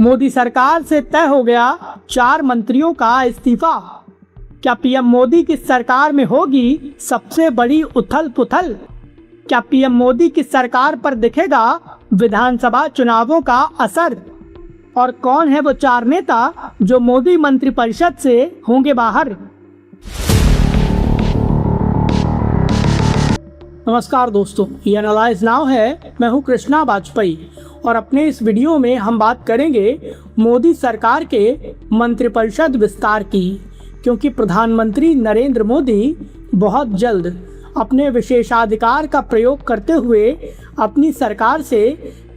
मोदी सरकार से तय हो गया 4 मंत्रियों का इस्तीफा। क्या पीएम मोदी की सरकार में होगी सबसे बड़ी उथल पुथल? क्या पीएम मोदी की सरकार पर दिखेगा विधानसभा चुनावों का असर? और कौन है वो 4 नेता जो मोदी मंत्रिपरिषद से होंगे बाहर? नमस्कार दोस्तों, ये एनालाइज नाउ है। मैं हूं कृष्णा वाजपेयी और अपने इस वीडियो में हम बात करेंगे मोदी सरकार के मंत्रिपरिषद विस्तार की, क्योंकि प्रधानमंत्री नरेंद्र मोदी बहुत जल्द अपने विशेषाधिकार का प्रयोग करते हुए अपनी सरकार से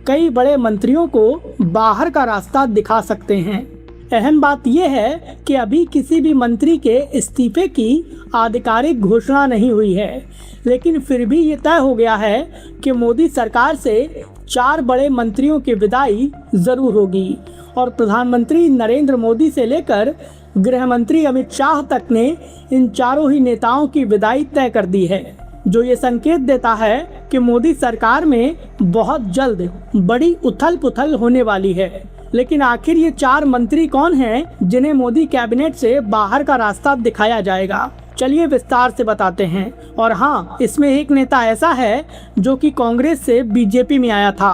कई बड़े मंत्रियों को बाहर का रास्ता दिखा सकते हैं। अहम बात यह है कि अभी किसी भी मंत्री के इस्तीफे की आधिकारिक घोषणा नहीं हुई है, लेकिन फिर भी ये तय हो गया है कि मोदी सरकार से 4 बड़े मंत्रियों की विदाई जरूर होगी और प्रधानमंत्री नरेंद्र मोदी से लेकर गृह मंत्री अमित शाह तक ने इन चारों ही नेताओं की विदाई तय कर दी है, जो ये संकेत देता है कि मोदी सरकार में बहुत जल्द बड़ी उथल पुथल होने वाली है। लेकिन आखिर ये 4 मंत्री कौन हैं जिन्हें मोदी कैबिनेट से बाहर का रास्ता दिखाया जाएगा? चलिए विस्तार से बताते हैं। और हाँ, इसमें एक नेता ऐसा है जो कि कांग्रेस से बीजेपी में आया था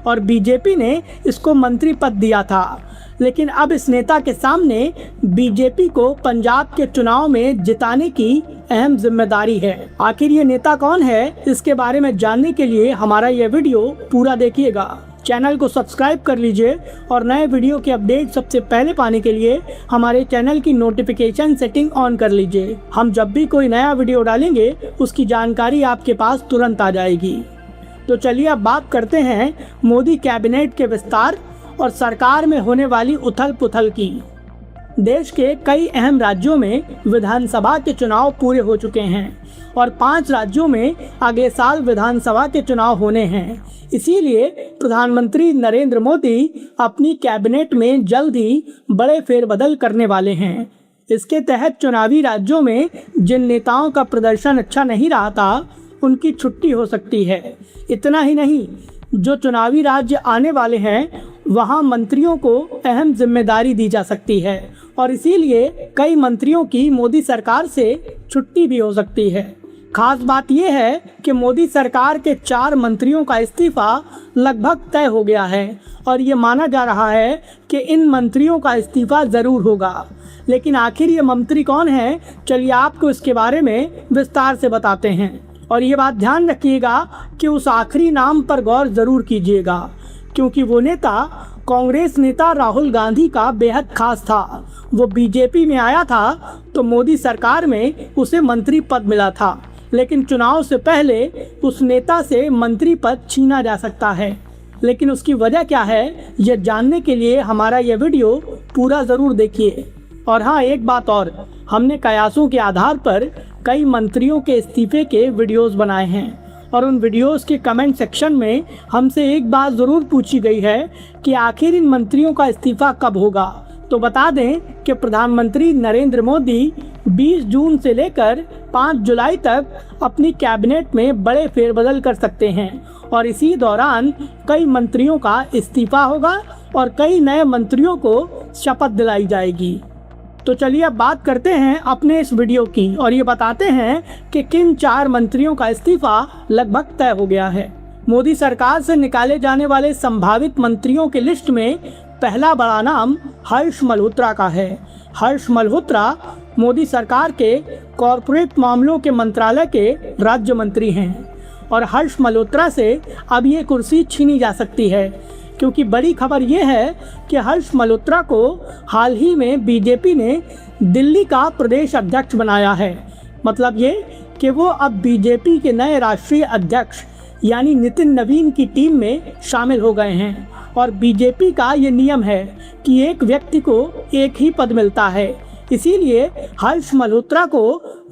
और बीजेपी ने इसको मंत्री पद दिया था, लेकिन अब इस नेता के सामने बीजेपी को पंजाब के चुनाव में जिताने की अहम जिम्मेदारी है। आखिर ये नेता कौन है, इसके बारे में जानने के लिए हमारा यह वीडियो पूरा देखिएगा। चैनल को सब्सक्राइब कर लीजिए और नए वीडियो के अपडेट सबसे पहले पाने के लिए हमारे चैनल की नोटिफिकेशन सेटिंग ऑन कर लीजिए। हम जब भी कोई नया वीडियो डालेंगे उसकी जानकारी आपके पास तुरंत आ जाएगी। तो चलिए अब बात करते हैं मोदी कैबिनेट के विस्तार और सरकार में होने वाली उथल पुथल की। देश के कई अहम राज्यों में विधानसभा के चुनाव पूरे हो चुके हैं और 5 राज्यों में अगले साल विधानसभा के चुनाव होने हैं। इसीलिए प्रधानमंत्री नरेंद्र मोदी अपनी कैबिनेट में जल्द ही बड़े फेरबदल करने वाले हैं। इसके तहत चुनावी राज्यों में जिन नेताओं का प्रदर्शन अच्छा नहीं रहा था उनकी छुट्टी हो सकती है। इतना ही नहीं, जो चुनावी राज्य आने वाले हैं वहां मंत्रियों को अहम जिम्मेदारी दी जा सकती है और इसीलिए कई मंत्रियों की मोदी सरकार से छुट्टी भी हो सकती है। खास बात यह है कि मोदी सरकार के 4 मंत्रियों का इस्तीफा लगभग तय हो गया है और ये माना जा रहा है कि इन मंत्रियों का इस्तीफा जरूर होगा। लेकिन आखिर ये मंत्री कौन है, चलिए आपको इसके बारे में विस्तार से बताते हैं। और ये बात ध्यान रखिएगा कि उस आखिरी नाम पर गौर जरूर कीजिएगा, क्योंकि वो नेता कांग्रेस नेता राहुल गांधी का बेहद खास था। वो बीजेपी में आया था तो मोदी सरकार में उसे मंत्री पद मिला था, लेकिन चुनाव से पहले उस नेता से मंत्री पद छीना जा सकता है। लेकिन उसकी वजह क्या है, यह जानने के लिए हमारा यह वीडियो पूरा ज़रूर देखिए। और हाँ, एक बात और, हमने कयासों के आधार पर कई मंत्रियों के इस्तीफे के वीडियोस बनाए हैं और उन वीडियोस के कमेंट सेक्शन में हमसे एक बात ज़रूर पूछी गई है कि आखिर इन मंत्रियों का इस्तीफा कब होगा। तो बता दें कि प्रधानमंत्री नरेंद्र मोदी 20 जून से लेकर 5 जुलाई तक अपनी कैबिनेट में बड़े फेरबदल कर सकते हैं और इसी दौरान कई मंत्रियों का इस्तीफा होगा और कई नए मंत्रियों को शपथ दिलाई जाएगी। तो चलिए अब बात करते हैं अपने इस वीडियो की और ये बताते हैं कि किन 4 मंत्रियों का इस्तीफा लगभग तय हो गया है। मोदी सरकार से निकाले जाने वाले संभावित मंत्रियों की लिस्ट में पहला बड़ा नाम हर्ष मल्होत्रा का है। हर्ष मल्होत्रा मोदी सरकार के कॉरपोरेट मामलों के मंत्रालय के राज्य मंत्री हैं और हर्ष मल्होत्रा से अब ये कुर्सी छीनी जा सकती है, क्योंकि बड़ी खबर ये है कि हर्ष मल्होत्रा को हाल ही में बीजेपी ने दिल्ली का प्रदेश अध्यक्ष बनाया है। मतलब ये कि वो अब बीजेपी के नए राष्ट्रीय अध्यक्ष यानी नितिन नवीन की टीम में शामिल हो गए हैं और बीजेपी का ये नियम है कि एक व्यक्ति को एक ही पद मिलता है। इसीलिए हर्ष मल्होत्रा को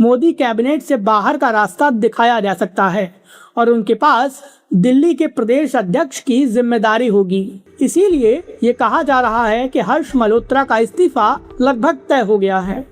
मोदी कैबिनेट से बाहर का रास्ता दिखाया जा सकता है और उनके पास दिल्ली के प्रदेश अध्यक्ष की जिम्मेदारी होगी। इसीलिए ये कहा जा रहा है कि हर्ष मल्होत्रा का इस्तीफा लगभग तय हो गया है।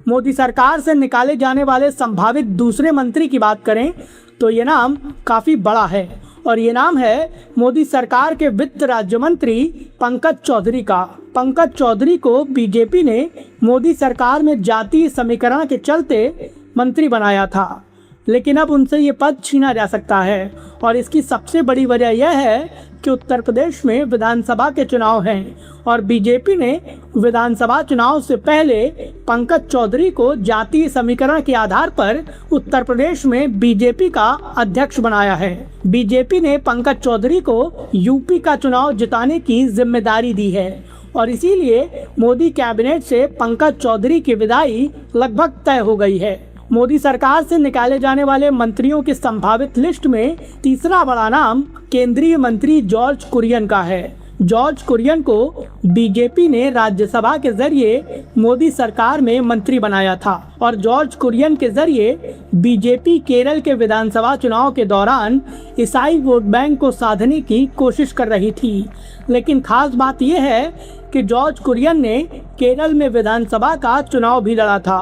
मोदी सरकार से निकाले जाने वाले संभावित दूसरे मंत्री की बात करें तो ये नाम काफ़ी बड़ा है और ये नाम है मोदी सरकार के वित्त राज्य मंत्री पंकज चौधरी का। पंकज चौधरी को बीजेपी ने मोदी सरकार में जातीय समीकरण के चलते मंत्री बनाया था, लेकिन अब उनसे ये पद छीना जा सकता है। और इसकी सबसे बड़ी वजह यह है कि उत्तर प्रदेश में विधानसभा के चुनाव हैं और बीजेपी ने विधानसभा चुनाव से पहले पंकज चौधरी को जातीय समीकरण के आधार पर उत्तर प्रदेश में बीजेपी का अध्यक्ष बनाया है। बीजेपी ने पंकज चौधरी को यूपी का चुनाव जिताने की जिम्मेदारी दी है और इसीलिए मोदी कैबिनेट से पंकज चौधरी की विदाई लगभग तय हो गई है। मोदी सरकार से निकाले जाने वाले मंत्रियों की संभावित लिस्ट में तीसरा बड़ा नाम केंद्रीय मंत्री जॉर्ज कुरियन का है। जॉर्ज कुरियन को बीजेपी ने राज्यसभा के जरिए मोदी सरकार में मंत्री बनाया था और जॉर्ज कुरियन के जरिए बीजेपी केरल के विधानसभा चुनाव के दौरान ईसाई वोट बैंक को साधने की कोशिश कर रही थी। लेकिन खास बात यह है कि जॉर्ज कुरियन ने केरल में विधानसभा का चुनाव भी लड़ा था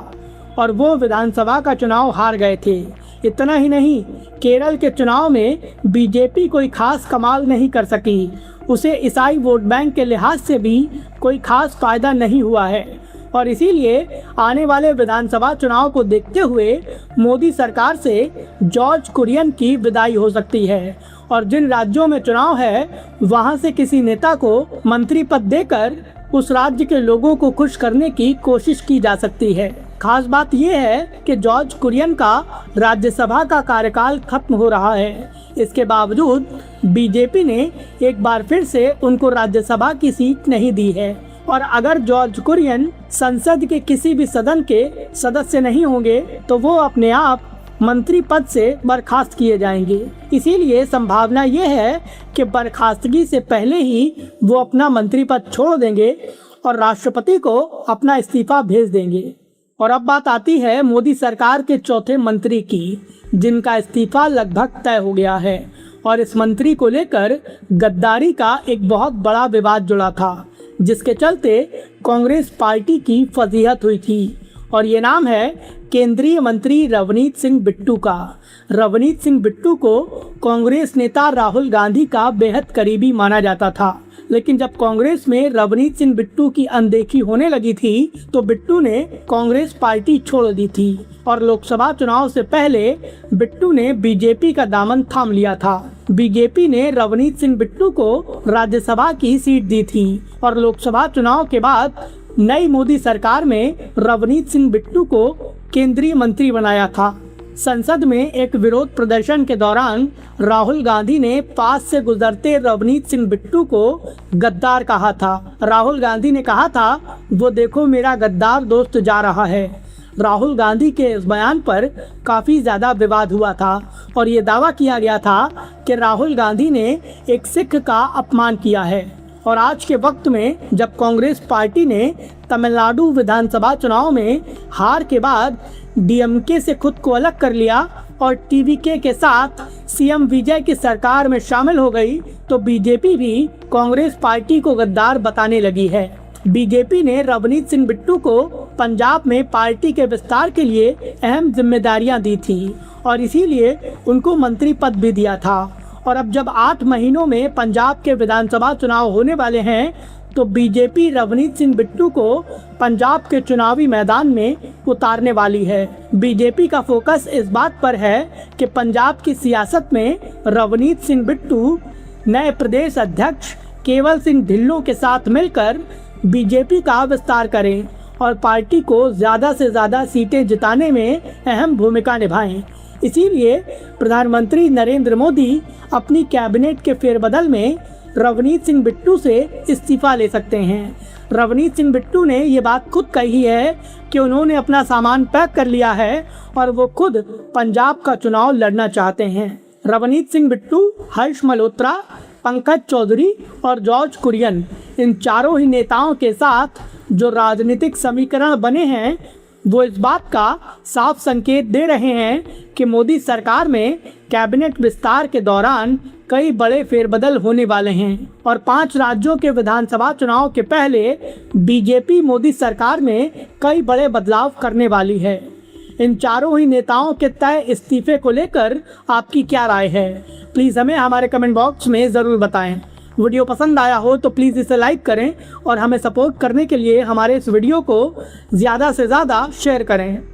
और वो विधानसभा का चुनाव हार गए थे। इतना ही नहीं, केरल के चुनाव में बीजेपी कोई खास कमाल नहीं कर सकी। उसे ईसाई वोट बैंक के लिहाज से भी कोई खास फायदा नहीं हुआ है और इसीलिए आने वाले विधानसभा चुनाव को देखते हुए मोदी सरकार से जॉर्ज कुरियन की विदाई हो सकती है और जिन राज्यों में चुनाव है वहां से किसी नेता को मंत्री पद देकर उस राज्य के लोगों को खुश करने की कोशिश की जा सकती है। खास बात यह है कि जॉर्ज कुरियन का राज्यसभा का कार्यकाल खत्म हो रहा है। इसके बावजूद बीजेपी ने एक बार फिर से उनको राज्यसभा की सीट नहीं दी है और अगर जॉर्ज कुरियन संसद के किसी भी सदन के सदस्य नहीं होंगे तो वो अपने आप मंत्री पद से बर्खास्त किए जाएंगे। इसीलिए संभावना ये है कि बर्खास्तगी से पहले ही वो अपना मंत्री पद छोड़ देंगे और राष्ट्रपति को अपना इस्तीफा भेज देंगे। और अब बात आती है मोदी सरकार के चौथे मंत्री की, जिनका इस्तीफा लगभग तय हो गया है और इस मंत्री को लेकर गद्दारी का एक बहुत बड़ा विवाद जुड़ा था, जिसके चलते कांग्रेस पार्टी की फजीहत हुई थी। और ये नाम है केंद्रीय मंत्री रवनीत सिंह बिट्टू का। रवनीत सिंह बिट्टू को कांग्रेस नेता राहुल गांधी का बेहद करीबी माना जाता था, लेकिन जब कांग्रेस में रवनीत सिंह बिट्टू की अनदेखी होने लगी थी तो बिट्टू ने कांग्रेस पार्टी छोड़ दी थी और लोकसभा चुनाव से पहले बिट्टू ने बीजेपी का दामन थाम लिया था। बीजेपी ने रवनीत सिंह बिट्टू को राज्यसभा की सीट दी थी और लोकसभा चुनाव के बाद नई मोदी सरकार में रवनीत सिंह बिट्टू को केंद्रीय मंत्री बनाया था। संसद में एक विरोध प्रदर्शन के दौरान राहुल गांधी ने पास से गुजरते रवनीत सिंह बिट्टू को गद्दार कहा था। राहुल गांधी ने कहा था, वो देखो मेरा गद्दार दोस्त जा रहा है। राहुल गांधी के इस बयान पर काफ़ी ज़्यादा विवाद हुआ था और ये दावा किया गया था कि राहुल गांधी ने एक सिख का अपमान किया है। और आज के वक्त में जब कांग्रेस पार्टी ने तमिलनाडु विधानसभा चुनाव में हार के बाद डीएमके से खुद को अलग कर लिया और टीवीके के साथ सीएम विजय की सरकार में शामिल हो गई, तो बीजेपी भी कांग्रेस पार्टी को गद्दार बताने लगी है। बीजेपी ने रवनीत सिंह बिट्टू को पंजाब में पार्टी के विस्तार के लिए अहम जिम्मेदारियां दी थी और इसीलिए उनको मंत्री पद भी दिया था। और अब जब 8 महीनों में पंजाब के विधानसभा चुनाव होने वाले हैं तो बीजेपी रवनीत सिंह बिट्टू को पंजाब के चुनावी मैदान में उतारने वाली है। बीजेपी का फोकस इस बात पर है कि पंजाब की सियासत में रवनीत सिंह बिट्टू नए प्रदेश अध्यक्ष केवल सिंह ढिल्लों के साथ मिलकर बीजेपी का विस्तार करें और पार्टी को ज़्यादा से ज़्यादा सीटें जिताने में अहम भूमिका निभाएं। इसीलिए प्रधानमंत्री नरेंद्र मोदी अपनी कैबिनेट के फेरबदल में रवनीत सिंह बिट्टू से इस्तीफा ले सकते हैं। रवनीत सिंह बिट्टू ने ये बात खुद कही है कि उन्होंने अपना सामान पैक कर लिया है और वो खुद पंजाब का चुनाव लड़ना चाहते हैं। रवनीत सिंह बिट्टू, हर्ष मल्होत्रा, पंकज चौधरी और जॉर्ज कुरियन, इन चारों ही नेताओं के साथ जो राजनीतिक समीकरण बने हैं वो इस बात का साफ संकेत दे रहे हैं कि मोदी सरकार में कैबिनेट विस्तार के दौरान कई बड़े फेरबदल होने वाले हैं और 5 राज्यों के विधानसभा चुनाव के पहले बीजेपी मोदी सरकार में कई बड़े बदलाव करने वाली है। इन चारों ही नेताओं के तय इस्तीफे को लेकर आपकी क्या राय है? प्लीज़ हमें हमारे कमेंट बॉक्स में ज़रूर बताएं। वीडियो पसंद आया हो तो प्लीज़ इसे लाइक करें और हमें सपोर्ट करने के लिए हमारे इस वीडियो को ज़्यादा से ज़्यादा शेयर करें।